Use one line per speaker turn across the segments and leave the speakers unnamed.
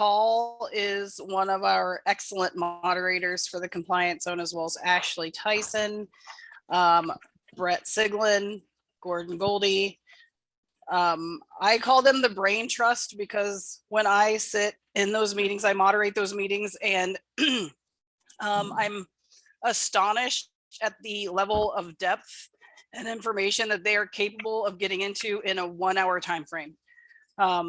Paul is one of our excellent moderators for the compliance zone, as well as Ashley Tyson, Brett Siglin, Gordon Goldie. I call them the brain trust because when I sit in those meetings, I moderate those meetings, and I'm astonished at the level of depth and information that they are capable of getting into in a 1 hour time frame.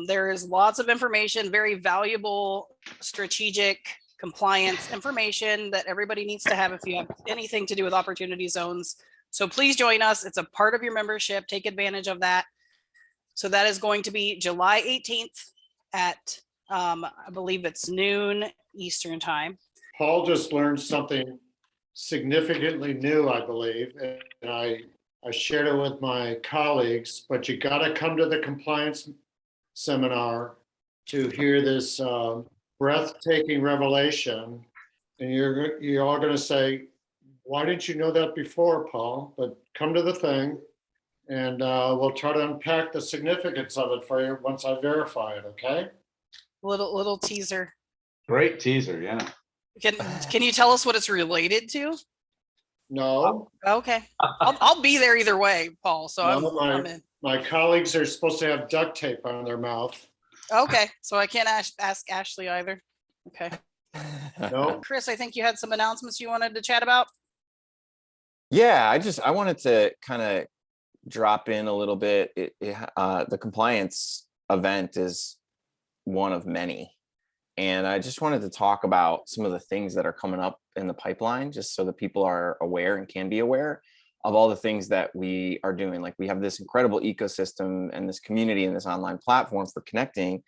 There is lots of information, very valuable, strategic compliance information that everybody needs to have if you have anything to do with opportunity zones. So please join us. It's a part of your membership. Take advantage of that. So that is going to be July 18th at, I believe it's noon Eastern time.
Paul just learned something significantly new, I believe, and I shared it with my colleagues, but you got to come to the compliance seminar to hear this breathtaking revelation. And you're all going to say, why didn't you know that before, Paul? But come to the thing, and we'll try to unpack the significance of it for you once I verify it, okay?
Little teaser.
Great teaser, yeah.
Can you tell us what it's related to?
No.
Okay. I'll be there either way, Paul. So
No,
I'm in.
My colleagues are supposed to have duct tape on their mouth.
Okay. So I can't ask Ashley either. Okay.
No.
Chris, I think you had some announcements you wanted to chat about.
Yeah, I wanted to kind of drop in a little bit. The compliance event is one of many. And I just wanted to talk about some of the things that are coming up in the pipeline, just so that people are aware and can be aware of all the things that we are doing. Like, we have this incredible ecosystem and this community and this online platform for connecting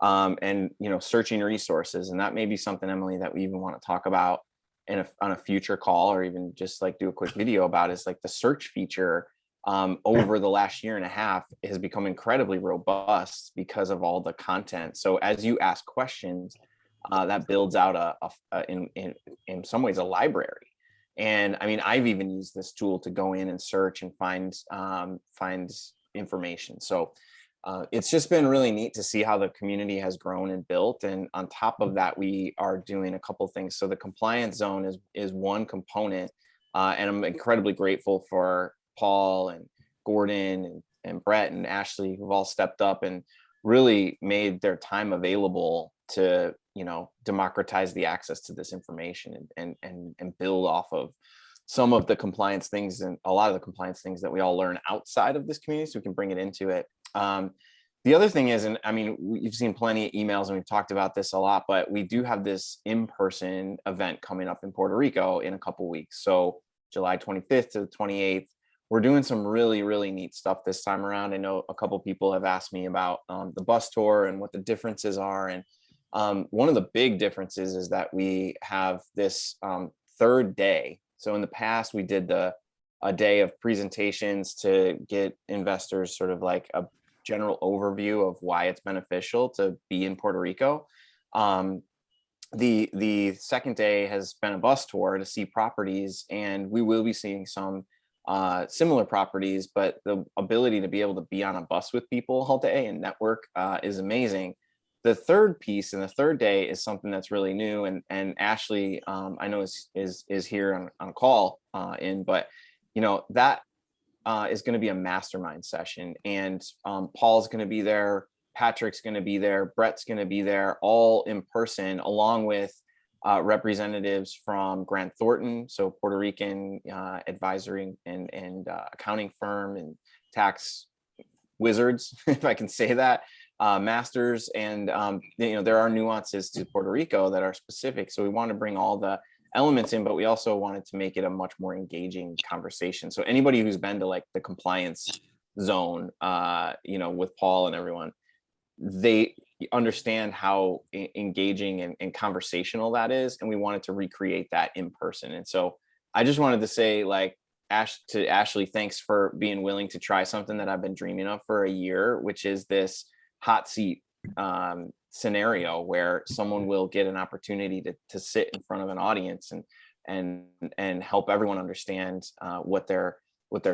and, searching resources. And that may be something, Emily, that we even want to talk about on a future call, or even just like do a quick video about, is like the search feature over the last year and a half has become incredibly robust because of all the content. So as you ask questions, that builds out in some ways a library. And I mean, I've even used this tool to go in and search and find information. So it's just been really neat to see how the community has grown and built. And on top of that, we are doing a couple of things. So the compliance zone is one component, and I'm incredibly grateful for Paul and Gordon and Brett and Ashley, who've all stepped up and really made their time available to, democratize the access to this information and build off of some of the compliance things and a lot of the compliance things that we all learn outside of this community, so we can bring it into it. The other thing is, and I mean, you've seen plenty of emails and we've talked about this a lot, but we do have this in-person event coming up in Puerto Rico in a couple of weeks. So July 25th to the 28th. We're doing some really, really neat stuff this time around. I know a couple of people have asked me about the bus tour and what the differences are. And one of the big differences is that we have this third day. So in the past, we did a day of presentations to get investors sort of like a general overview of why it's beneficial to be in Puerto Rico. The second day has been a bus tour to see properties, and we will be seeing some similar properties, but the ability to be able to be on a bus with people all day and network is amazing. The third piece and the third day is something that's really new, and Ashley, I know is here on a call but that is going to be a mastermind session, and Paul's going to be there, Patrick's going to be there, Brett's going to be there, all in person, along with representatives from Grant Thornton, so Puerto Rican advisory and accounting firm and tax wizards, if I can say that, masters. And there are nuances to Puerto Rico that are specific, so we want to bring all the elements in, but we also wanted to make it a much more engaging conversation. So anybody who's been to like the compliance zone, with Paul and everyone, they understand how engaging and conversational that is, and we wanted to recreate that in person. And so I just wanted to say, like, to Ashley, thanks for being willing to try something that I've been dreaming of for a year, which is this hot seat scenario where someone will get an opportunity to sit in front of an audience and help everyone understand what their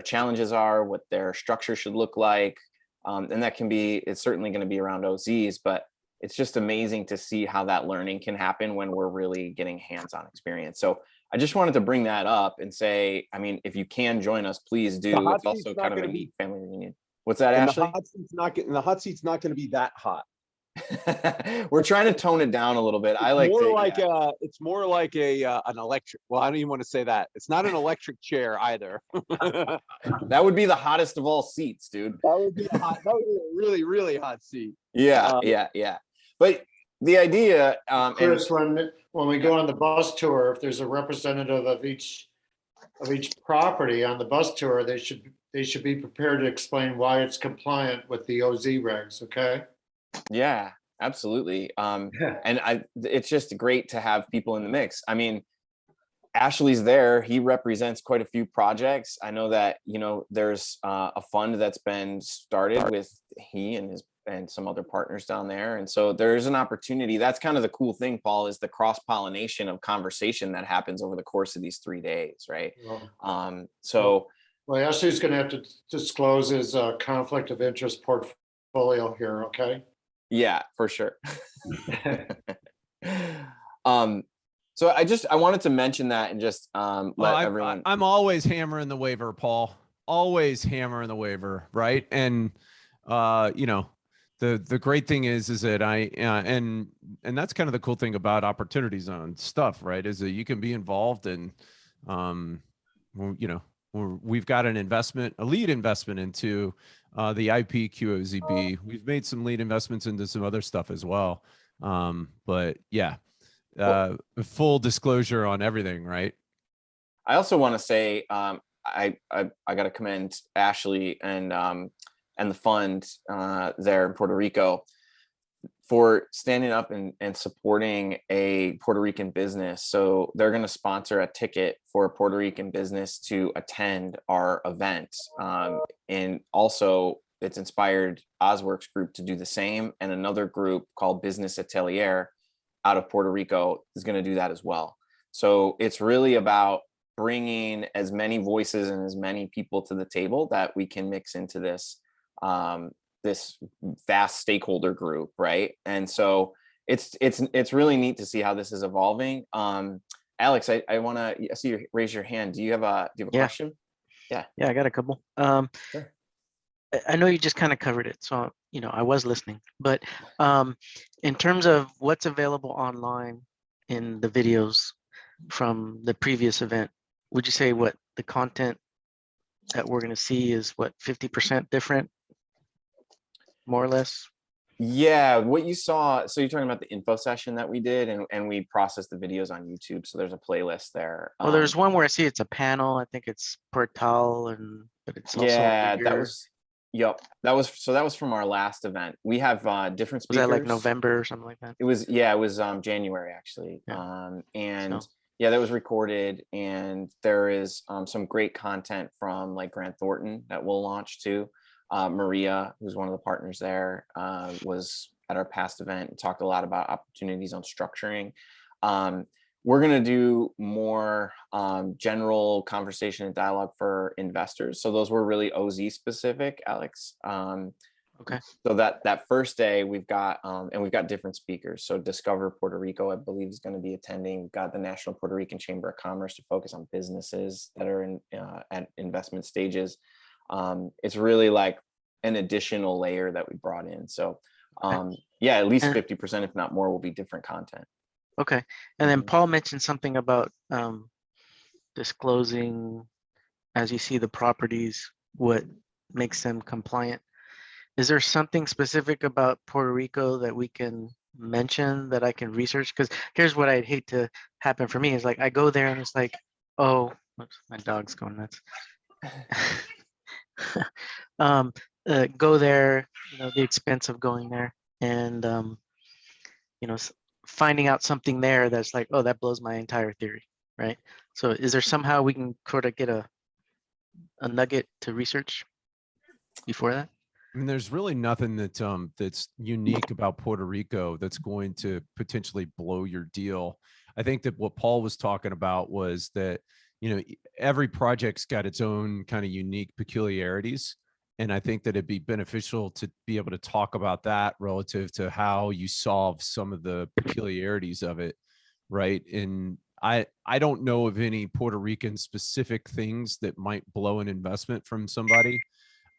challenges are, what their structure should look like. And that it's certainly going to be around OZs, but it's just amazing to see how that learning can happen when we're really getting hands-on experience. So I just wanted to bring that up and say, I mean, if you can join us, please do.
hot
It's also
seat's
kind
not
of a
gonna be-
neat family reunion. What's that,
And
Ashley?
the hot seat's not going to be that hot.
We're trying to tone it down a little bit. I like
more
to,
like
yeah.
it's more like an electric. Well, I don't even want to say that. It's not an electric chair either. That
That would be the hottest of all seats, dude.
would be that would be a really, really hot seat.
Yeah, yeah. But the idea, and
Chris, when we go on the bus tour, if there's a representative of each property on the bus tour, they should be prepared to explain why it's compliant with the OZ regs, okay?
yeah, absolutely. And it's just great to have people in the mix. I mean, Ashley's there. He represents quite a few projects. I know that, you know, there's a fund that's been started with he and some other partners down there. And so there's an opportunity. That's kind of the cool thing, Paul, is the cross-pollination of conversation that happens over the course of these 3 days, right? So
Well, Ashley's gonna have to disclose his conflict of interest portfolio here, okay?
yeah, for sure. So I wanted to mention that and just let everyone.
I'm always hammering the waiver, Paul. Always hammering the waiver, right? And you know, the great thing is that and that's kind of the cool thing about opportunity zone stuff, right? Is that you can be involved in, you know, we've got a lead investment into the IP QOZB. We've made some lead investments into some other stuff as well. But yeah. Full disclosure on everything, right?
I also want to say I got to commend Ashley and the fund there in Puerto Rico for standing up and supporting a Puerto Rican business. So they're going to sponsor a ticket for a Puerto Rican business to attend our event, and also it's inspired OZworks Group to do the same, and another group called Business Atelier out of Puerto Rico is going to do that as well. So it's really about bringing as many voices and as many people to the table that we can mix into this this vast stakeholder group, right? And so it's really neat to see how this is evolving. Alex, I want to see you raise your hand. Do you have a question?
Yeah, I got a couple.
Sure.
I know you just kind of covered it, so you know I was listening. But in terms of what's available online in the videos from the previous event, would you say what the content that we're going to see is 50% different, more or less?
Yeah, what you saw. So you're talking about the info session that we did, and we processed the videos on YouTube. So there's a playlist there.
Well, there's one where I see it's a panel. I think it's Portal, but it's also
Yeah, that
your-
was. Yep, that was from our last event. We have different
was
speakers.
that like November or something like that?
It was January actually.
Yeah.
And
So-
yeah, that was recorded, and there is some great content from like Grant Thornton that we'll launch too. Maria, who's one of the partners there, was at our past event and talked a lot about opportunities on structuring. We're going to do more general conversation and dialogue for investors. So those were really OZ specific, Alex.
Okay.
So that first day we've got different speakers. So Discover Puerto Rico, I believe, is going to be attending. We've got the National Puerto Rican Chamber of Commerce to focus on businesses that are in at investment stages. It's really like an additional layer that we brought in. So yeah, at least 50%, if not more, will be different content.
Okay. And then
Mhm.
Paul mentioned something about disclosing as you see the properties, what makes them compliant. Is there something specific about Puerto Rico that we can mention that I can research? Because here's what I'd hate to happen for me is like I go there and it's like, oh, oops, my dog's going nuts. Go there, you know, the expense of going there and you know, finding out something there that's like, oh, that blows my entire theory, right? So is there somehow we can sort of get a nugget to research before that?
I mean, there's really nothing that's unique about Puerto Rico that's going to potentially blow your deal. I think that what Paul was talking about was that, you know, every project's got its own kind of unique peculiarities. And I think that it'd be beneficial to be able to talk about that relative to how you solve some of the peculiarities of it, right? And I don't know of any Puerto Rican specific things that might blow an investment from somebody.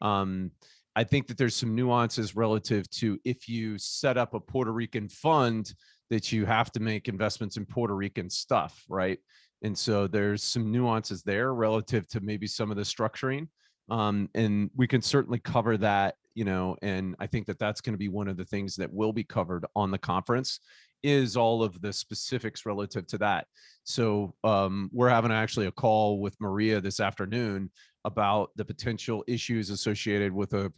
I think that there's some nuances relative to if you set up a Puerto Rican fund that you have to make investments in Puerto Rican stuff, right? And so there's some nuances there relative to maybe some of the structuring. And we can certainly cover that, and I think that that's going to be one of the things that will be covered on the conference is all of the specifics relative to that. So we're having actually a call with Maria this afternoon about the potential issues associated with a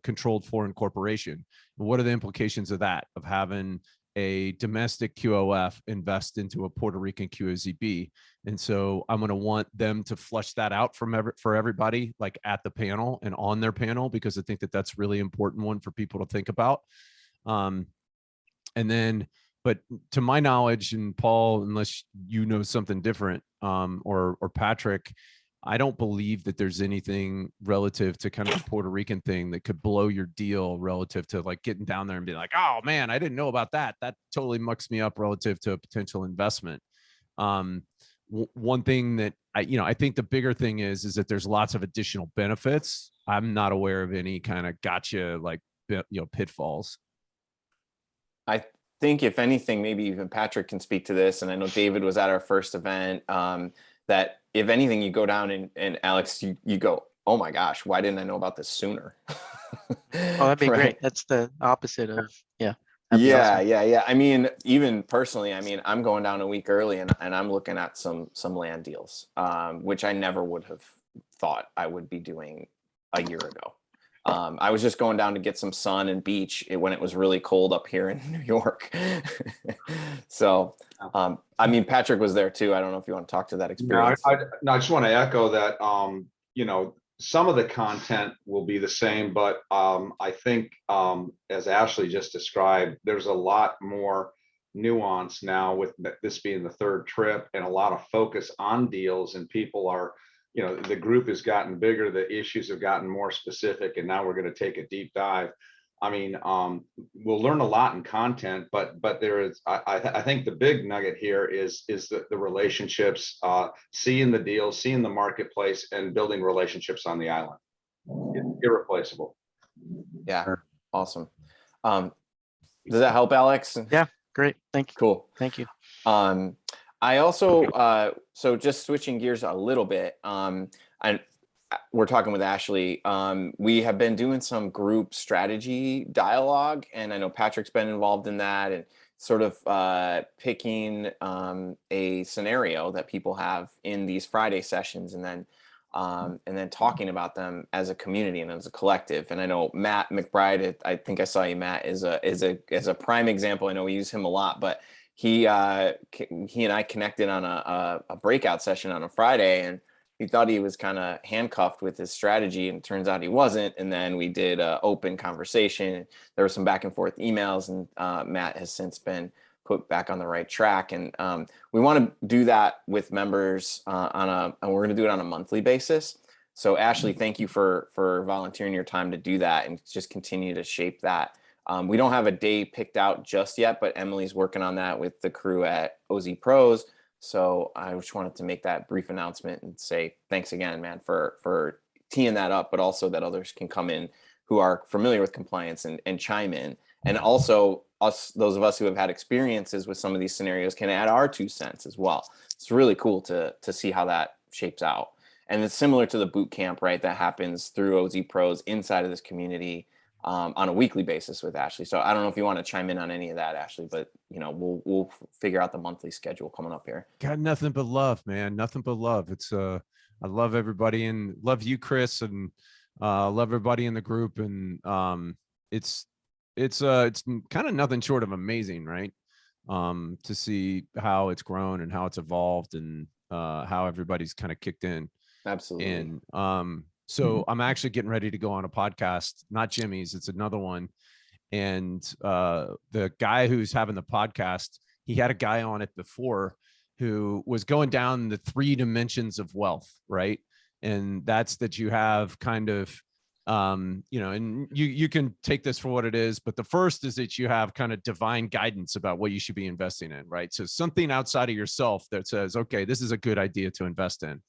controlled foreign corporation. What are the implications of that, of having a domestic QOF invest into a Puerto Rican QOZB? And so I'm going to want them to flush that out for everybody, like at the panel and on their panel, because I think that that's really important one for people to think about. And then, but to my knowledge, and Paul, unless you know something different, or Patrick, I don't believe that there's anything relative to kind of the Puerto Rican thing that could blow your deal relative to like getting down there and being like, oh man, I didn't know about that. That totally mucks me up relative to a potential investment. One thing that I think the bigger thing is that there's lots of additional benefits. I'm not aware of any kind of gotcha, like, pitfalls.
I think if anything, maybe even Patrick can speak to this. And I know David was at our first event, that if anything, you go down and Alex, you go, oh my gosh, why didn't I know about this sooner?
Oh, that'd be
Right?
great. That's the opposite of, that'd be
Yeah,
awesome.
yeah. I mean, even personally, I mean, I'm going down a week early and I'm looking at some land deals, which I never would have thought I would be doing a year ago. I was just going down to get some sun and beach when it was really cold up here in New York. So, I mean, Patrick was there too. I don't know if you want to talk to that
No,
experience.
no, I just want to echo that, some of the content will be the same, but I think, as Ashley just described, there's a lot more nuance now with this being the third trip and a lot of focus on deals, and people are, the group has gotten bigger, the issues have gotten more specific, and now we're going to take a deep dive. I mean, we'll learn a lot in content, but there is, I think the big nugget here is the relationships, seeing the deals, seeing the marketplace, and building relationships on the island. Irreplaceable.
Yeah, awesome. Does that help, Alex?
Yeah, great. Thank you.
Cool.
Thank you.
I also, so just switching gears a little bit, we're talking with Ashley. We have been doing some group strategy dialogue, and I know Patrick's been involved in that, and sort of picking a scenario that people have in these Friday sessions, and then talking about them as a community and as a collective. And I know Matt McBride, I think I saw you, Matt, is a prime example. I know we use him a lot, but he and I connected on a breakout session on a Friday, and he thought he was kind of handcuffed with his strategy, and it turns out he wasn't. And then we did an open conversation. There were some back and forth emails, and Matt has since been put back on the right track. And we want to do that with members and we're going to do it on a monthly basis. So Ashley, thank you for volunteering your time to do that and just continue to shape that. We don't have a day picked out just yet, but Emily's working on that with the crew at OZ Pros. So I just wanted to make that brief announcement and say thanks again, man, for teeing that up, but also that others can come in who are familiar with compliance and chime in. And also those of us who have had experiences with some of these scenarios can add our 2 cents as well. It's really cool to see how that shapes out. And it's similar to the boot camp, right? That happens through OZ Pros inside of this community on a weekly basis with Ashley. So I don't know if you want to chime in on any of that, Ashley, but we'll figure out the monthly schedule coming up here.
Got nothing but love, man. Nothing but love. It's I love everybody and love you, Chris, and love everybody in the group. And it's kind of nothing short of amazing, right? To see how it's grown and how it's evolved and how everybody's kind of kicked in.
Absolutely.
And so I'm actually getting ready to go on a podcast, not Jimmy's, it's another one. And the guy who's having the podcast, he had a guy on it before who was going down the 3 dimensions of wealth, right? And that's that you have kind of You know, and you can take this for what it is, but the first is that you have kind of divine guidance about what you should be investing in, right? So something outside of yourself that says, okay, this is a good idea to invest in.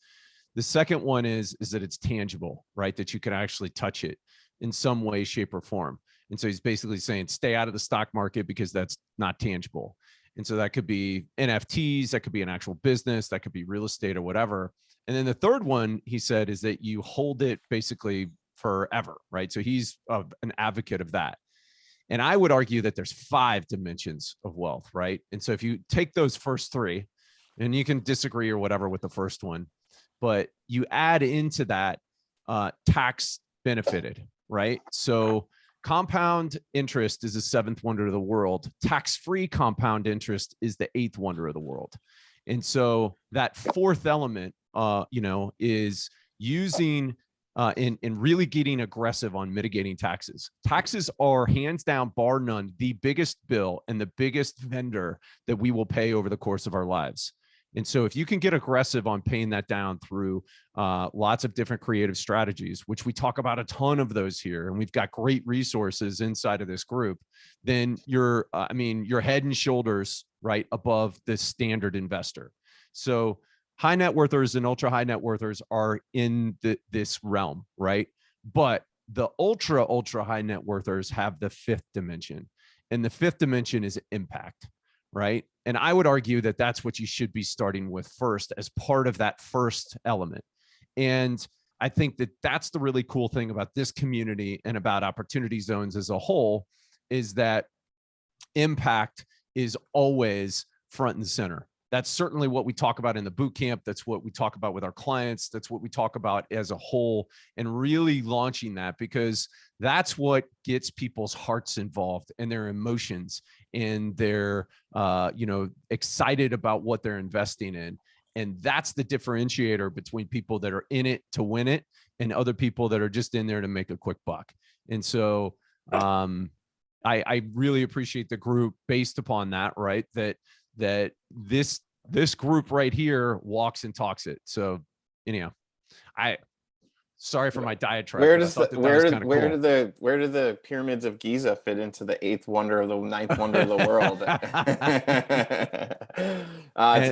The second one is that it's tangible, right? That you can actually touch it in some way, shape, or form. And so he's basically saying, stay out of the stock market because that's not tangible. And so that could be NFTs, that could be an actual business, that could be real estate or whatever. And then the third one, he said, is that you hold it basically forever, right? So he's an advocate of that. And I would argue that there's 5 dimensions of wealth, right? And so if you take those first 3, and you can disagree or whatever with the first one, but you add into that tax benefited, right? So compound interest is the 7th wonder of the world. Tax-free compound interest is the 8th wonder of the world. And so that 4th element, you know, is using in really getting aggressive on mitigating taxes. Taxes are hands down, bar none, the biggest bill and the biggest vendor that we will pay over the course of our lives. And so if you can get aggressive on paying that down through lots of different creative strategies, which we talk about a ton of those here, and we've got great resources inside of this group, then you're, I mean, you're head and shoulders right above the standard investor. So high net worthers and ultra high net worthers are in this realm, right? But the ultra high net worthers have the 5th dimension, and the 5th dimension is impact, right? And I would argue that that's what you should be starting with first as part of that first element. And I think that that's the really cool thing about this community and about opportunity zones as a whole, is that impact is always front and center. That's certainly what we talk about in the boot camp. That's what we talk about with our clients. That's what we talk about as a whole, and really launching that, because that's what gets people's hearts involved and their emotions, and they're, you know, excited about what they're investing in. And that's the differentiator between people that are in it to win it and other people that are just in there to make a quick buck. And so I really appreciate the group based upon that, right? That this group right here walks and talks it. So anyhow, sorry for my diatribe.
Where
but I
does
thought
the,
that that was kinda cool.
where do the pyramids of Giza fit into the 8th wonder of the 9th wonder of the world?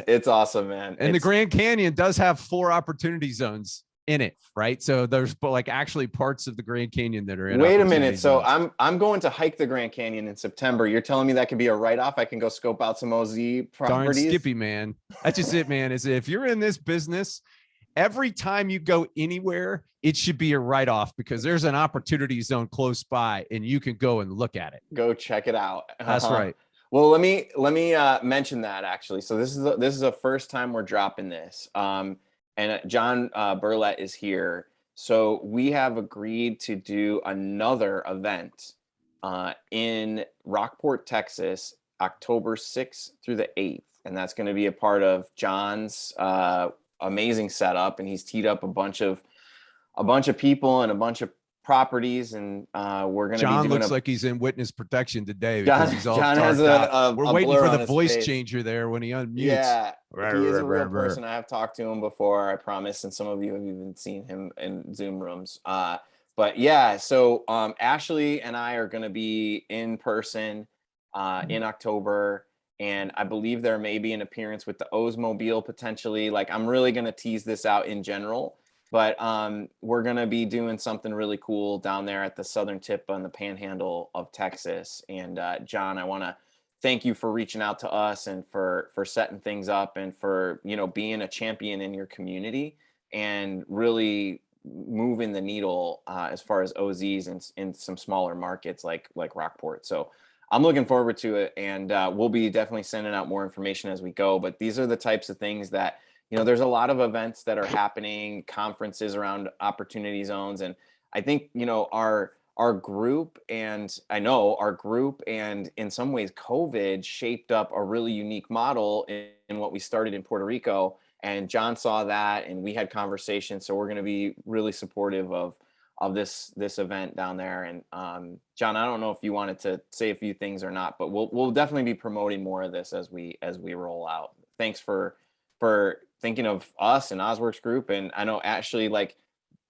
It's awesome, man.
And the Grand Canyon does have 4 opportunity zones in it, right? So there's like actually parts of the Grand Canyon that are in.
Wait a
opportunity
minute. So
zones.
I'm going to hike the Grand Canyon in September. You're telling me that could be a write-off? I can go scope out some OZ
Darn
properties.
Skippy, man. That's just it, man. Is if you're in this business, every time you go anywhere, it should be a write-off, because there's an opportunity zone close by and you can go and look at it.
Go check it out.
That's right.
Well, let me mention that actually. So this is the first time we're dropping this. And John Burlett is here. So we have agreed to do another event in Rockport, Texas, October 6th through the 8th. And that's going to be a part of John's amazing setup. And he's teed up a bunch of people and a bunch of properties, and we're going to be doing.
John looks like he's in witness protection today,
John,
because he's all
John has
tarped out. We're waiting
blur
for
on
the
his
voice
face.
changer there when he unmutes.
Yeah, he is a real person. I have talked to him before, I promise, and some of you have even seen him in Zoom rooms. But yeah, so Ashley and I are going to be in person in October, and I believe there may be an appearance with the OZmobile potentially. Like, I'm really going to tease this out in general. But we're going to be doing something really cool down there at the southern tip on the panhandle of Texas. And John, I want to thank you for reaching out to us and for setting things up, and for, you know, being a champion in your community and really moving the needle as far as OZs in some smaller markets like Rockport. So I'm looking forward to it, and we'll be definitely sending out more information as we go. But these are the types of things that, you know, there's a lot of events that are happening, conferences around opportunity zones. And I think, you know, our group, and I know our group, and in some ways COVID shaped up a really unique model in what we started in Puerto Rico. And John saw that, and we had conversations. So we're going to be really supportive of this event down there. And John, I don't know if you wanted to say a few things or not, but we'll definitely be promoting more of this as we roll out. Thanks for thinking of us and OZworks Group. And I know Ashley, like,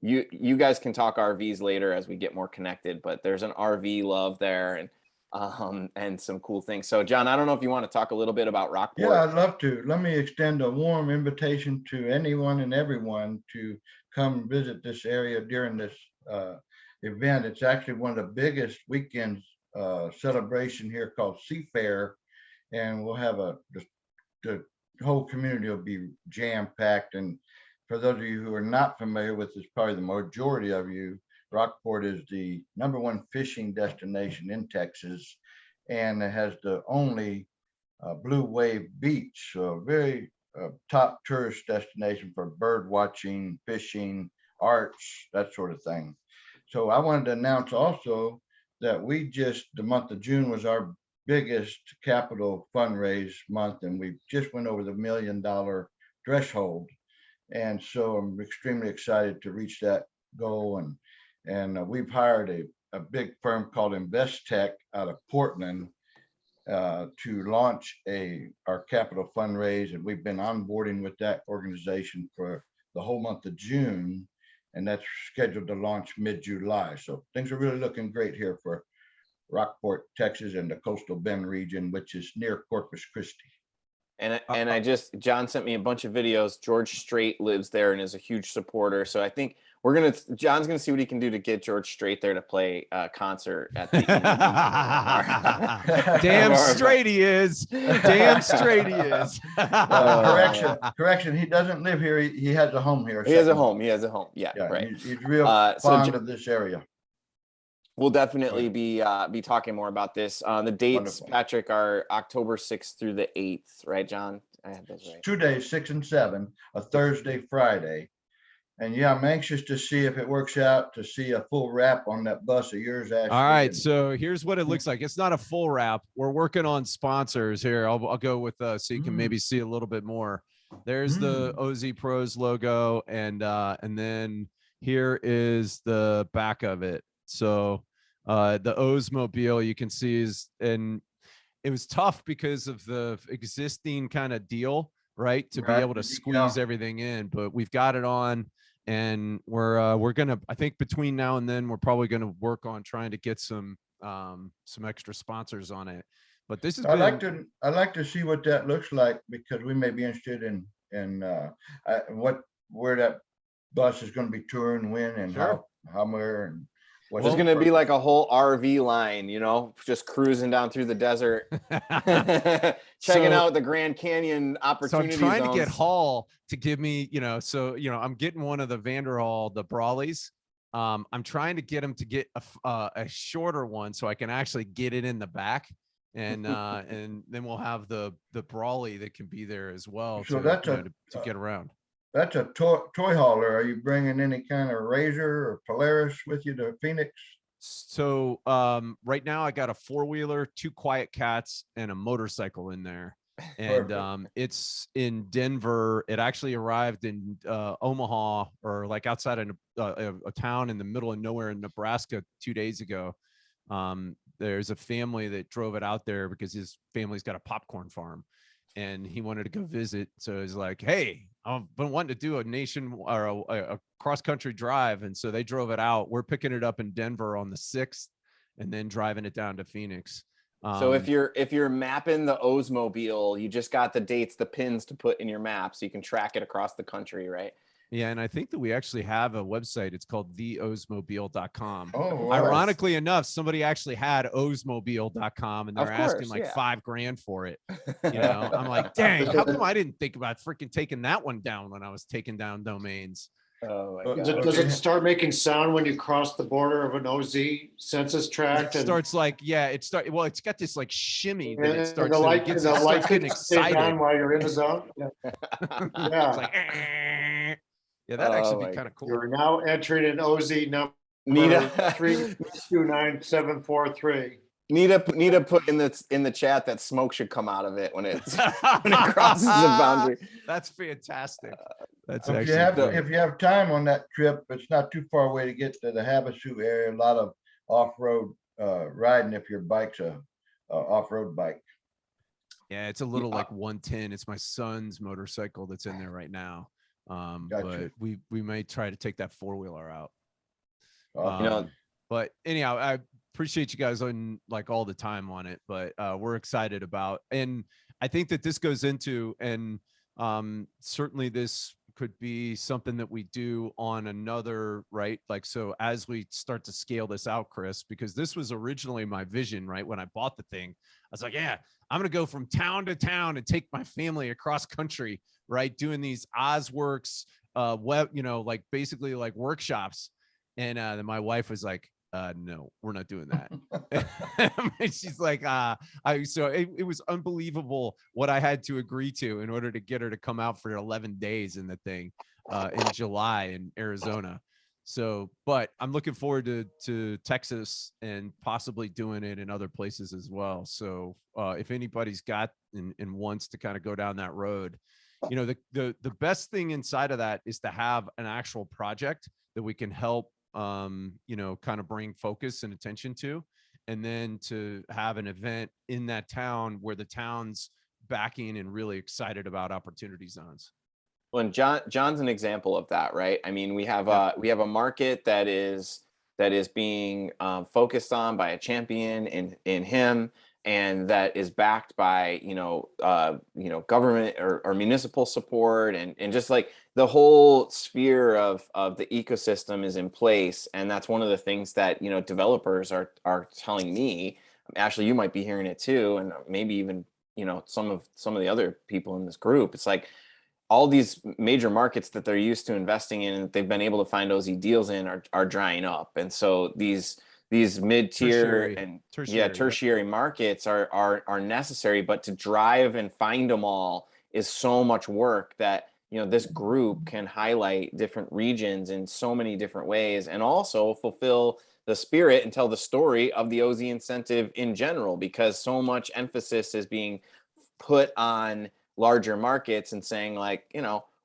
you guys can talk RVs later as we get more connected, but there's an RV love there and some cool things. So John, I don't know if you want to talk a little bit about Rockport.
Yeah, I'd love to. Let me extend a warm invitation to anyone and everyone to come visit this area during this event. It's actually one of the biggest weekends celebration here called Seafair, and we'll have the whole community will be jam-packed. And for those of you who are not familiar with this, probably the majority of you, Rockport is the #1 fishing destination in Texas, and it has the only Blue Wave Beach, so a very top tourist destination for bird watching, fishing, arts, that sort of thing. So I wanted to announce also that the month of June was our biggest capital fundraise month, and we just went over the $1 million threshold. And so I'm extremely excited to reach that goal. And we've hired a big firm called InvestTech out of Portland to launch our capital fundraise. And we've been onboarding with that organization for the whole month of June. And that's scheduled to launch mid-July. So things are really looking great here for Rockport, Texas, and the coastal Bend region, which is near Corpus Christi.
And John sent me a bunch of videos. George Strait lives there and is a huge supporter. So I think John's gonna see what he can do to get George Strait there to play a concert at the
Damn straight he is. Damn straight he is.
Correction. He doesn't live here. He has a home here.
He has a home. Yeah,
Yeah,
right.
He's real fond of this area.
We'll definitely be talking more about this. The dates,
Wonderful.
Patrick, are October 6th through the 8th, right, John? I have those right.
2 days, 6 and 7, a Thursday, Friday. And yeah, I'm anxious to see if it works out to see a full wrap on that bus of yours, Ashley.
All right, so here's what it looks like. It's not a full wrap. We're working on sponsors here. I'll go with so you can maybe see a little bit more. There's the OZ Pros logo, and then here is the back of it. So the OZmobile you can see and it was tough because of the existing kind of deal, right? To be able to squeeze everything in, but we've got it on, and we're gonna, I think between now and then, we're probably gonna work on trying to get some extra sponsors on it. But this is
I'd like to see what that looks like, because we may be interested in where that bus is going to be touring, when, and how, where, and
There's going to be like a whole RV line, just cruising down through the desert, checking out the Grand Canyon opportunity.
So I'm trying to get Hall to give me, I'm getting one of the Vanderhall, the Brawleys. I'm trying to get him to get a shorter one so I can actually get it in the back. And then we'll have the Brawley that can be there as well,
so
to get around.
That's a toy hauler. Are you bringing any kind of Razor or Polaris with you to Phoenix?
So right now I got a 4-wheeler, 2 Quiet Cats, and a motorcycle in there. And it's in Denver. It actually arrived in Omaha, or like outside of a town in the middle of nowhere in Nebraska 2 days ago. There's a family that drove it out there because his family's got a popcorn farm, and he wanted to go visit. So he's like, hey, I've been wanting to do a cross-country drive. And so they drove it out. We're picking it up in Denver on the 6th and then driving it down to Phoenix.
So if you're mapping the OZmobile, you just got the dates, the pins to put in your map so you can track it across the country, right?
Yeah, and I think that we actually have a website. It's called theozmobile.com.
Oh,
ironically enough, somebody actually had ozmobile.com, and they're asking like $5,000 for it. I'm like, dang, how come I didn't think about freaking taking that one down when I was taking down domains?
Oh my God.
Does it start making sound when you cross the border of an OZ census tract?
It starts like, well, it's got this like shimmy that it starts,
the light
starts getting excited
while you're in the zone. Yeah.
It's like, yeah, that'd actually be kind of cool.
You're now entering an OZ number 329743.
Nita put in the chat that smoke should come out of it when it crosses the boundary.
That's fantastic. That's
if you have time on that trip, it's not too far away to get to the Havasu area. A lot of off-road riding if your bike's a off-road bike.
Yeah, it's a little like 110. It's my son's motorcycle that's in there right now.
Gotcha.
But we may try to take that 4-wheeler out.
Awesome.
You know,
But anyhow, I appreciate you guys on like all the time on it, but we're excited about, and I think that this goes into, and certainly this could be something that we do on another, right? Like, so as we start to scale this out, Chris, because this was originally my vision, right? When I bought the thing, I was like, yeah, I'm going to go from town to town and take my family across country, right? Doing these OZworks web, like basically like workshops. And then my wife was like, no, we're not doing that. And she's like, so it was unbelievable what I had to agree to in order to get her to come out for 11 days in the thing in July in Arizona. So, but I'm looking forward to Texas and possibly doing it in other places as well. So if anybody's got and wants to kind of go down that road, the best thing inside of that is to have an actual project that we can help kind of bring focus and attention to, and then to have an event in that town where the town's backing and really excited about opportunity zones.
well, and John's an example of that, right? I mean, we have a market that is being focused on by a champion in him, and that is backed by government or municipal support, and just like the whole sphere of the ecosystem is in place. And that's one of the things that developers are telling me. Ashley, you might be hearing it too, and maybe even some of the other people in this group. It's like all these major markets that they're used to investing in and they've been able to find OZ deals in are drying up. And so these mid-tier and tertiary markets are necessary, but to drive and find them all is so much work that this group can highlight different regions in so many different ways, and also fulfill the spirit and tell the story of the OZ incentive in general, because so much emphasis is being put on larger markets and saying, like,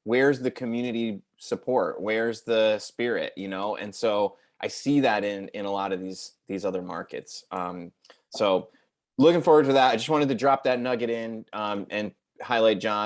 where's the community support, where's the spirit, and so I see that in a lot of these other markets. So looking forward to that. I just wanted to drop that nugget in and highlight John